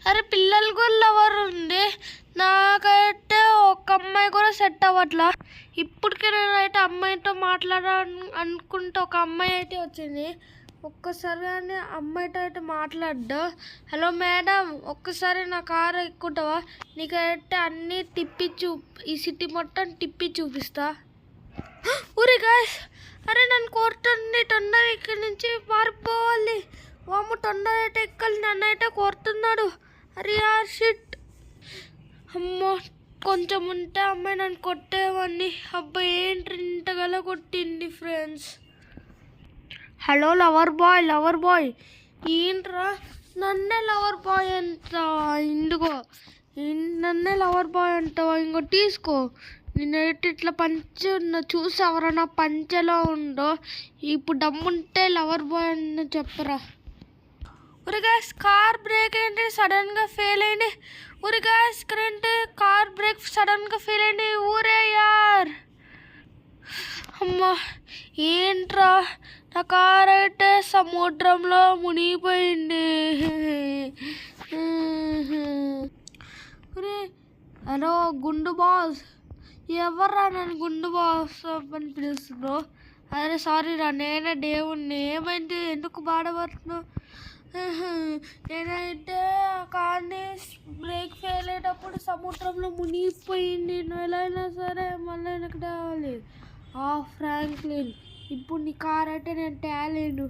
అరే పిల్లలు కూడా లవర్ ఉంది, నాకైతే ఒక అమ్మాయి కూడా సెట్ అవ్వట్లా. ఇప్పటికే నేనైతే అమ్మాయితో అనుకుంటే ఒక అమ్మాయి అయితే వచ్చింది. ఒక్కసారి కానీ అమ్మాయితో అయితే మాట్లాడ్డా. హలో మేడం, ఒక్కసారి నా కారు ఎక్కుంటావా? నీకైతే అన్నీ ఈ సిటీ మొత్తం తిప్పి చూపిస్తా. ఊరి గాయస్, అరే నన్ను కోరుతుంది, తొందర ఇక్కడి నుంచి పారిపోవాలి. వాము తొందర అయితే ఎక్కాలి, నన్ను అయితే కోరుతున్నాడు. అరే యార్ షిట్, అమ్మో కొంచెం ఉంటే అమ్మాయి నన్ను కొట్టేవాడిని. అబ్బాయి ఏంటి ఇంతగల కొట్టింది ఫ్రెండ్స్. హలో లవర్ బాయ్, ఏంట్రా నన్నే లవర్ బాయ్ అంటావా? నన్నే లవర్ బాయ్ అంటావా? ఇంకో తీసుకో. నేనైతే ఇట్లా పంచె ఉన్న చూసావరా, నా పంచెలో ఉందో. ఇప్పుడు దమ్ముంటే లవర్ బాయ్ అని చెప్పరా. ఉరిగాస్ కార్ బ్రేక్ ఏంటి సడన్గా ఫెయిల్ అయింది. ఉరిగాస్ కరెంట్ కార్ బ్రేక్ సడన్గా ఫెయిల్ అయింది. ఊరే యార్, అమ్మా ఏంట్రా నా కార్ అయితే సముద్రంలో మునిగిపోయింది. హలో గుండు బాస్, ఎవర్రా నన్ను గుండు బాస్ అని పిలుస్తున్నావు? అరే సారీ రా, నేనే దేవుణ్ణి. ఏమైంది, ఎందుకు బాధపడుతున్నావు? నేనైతే కార్ని బ్రేక్ ఫెయిల్ అయ్యేటప్పుడు సముద్రంలో మునిగిపోయింది. నువ్వు ఎలా అయినా సరే మళ్ళీ వెనక్కి తేవాలి. ఫ్రాంక్లిన్, ఇప్పుడు నీ కార్ అయితే నేను తేలేను.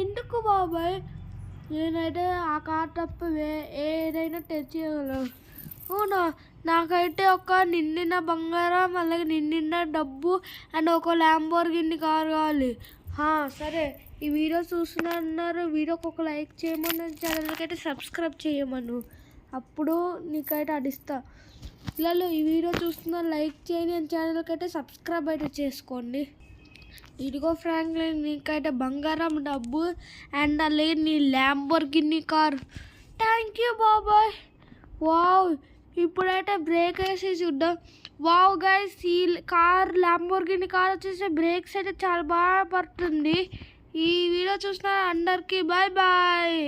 ఎందుకు బాబాయ్? నేనైతే ఆ కార్ తప్ప ఏదైనా తెచ్చేయగలను. అవునా, నాకైతే ఒక నిండిన బంగారం, అలాగే నిండిన డబ్బు అండ్ ఒక ల్యాంబోర్గిని కారు కావాలి. సరే, ఈ వీడియో చూస్తున్నారు, వీడియోకి ఒక లైక్ చేయమని, ఛానల్కి అయితే సబ్స్క్రైబ్ చేయమను. అప్పుడు నీకైతే అడిస్తా. పిల్లలు ఈ వీడియో చూస్తున్నారు, లైక్ చేయండి, ఛానల్కి అయితే సబ్స్క్రైబ్ అయితే చేసుకోండి. ఇదిగో ఫ్రాంక్లిన్, నీకైతే బంగారం డబ్బు అండ్ అలాగే నీ ల్యాంబోర్గిని కార్. థ్యాంక్ యూ బాబాయ్. వావ్, ఇప్పుడైతే బ్రేక్ వేసి చూద్దాం. వావ్ గైస్, ఈ కార్ ల్యాంబోర్గిని కార్ వచ్చేసి బ్రేక్స్ అయితే చాలా బాగా పడుతుంది. ఈ వీడియో చూసిన అందరికీ బాయ్ బాయ్.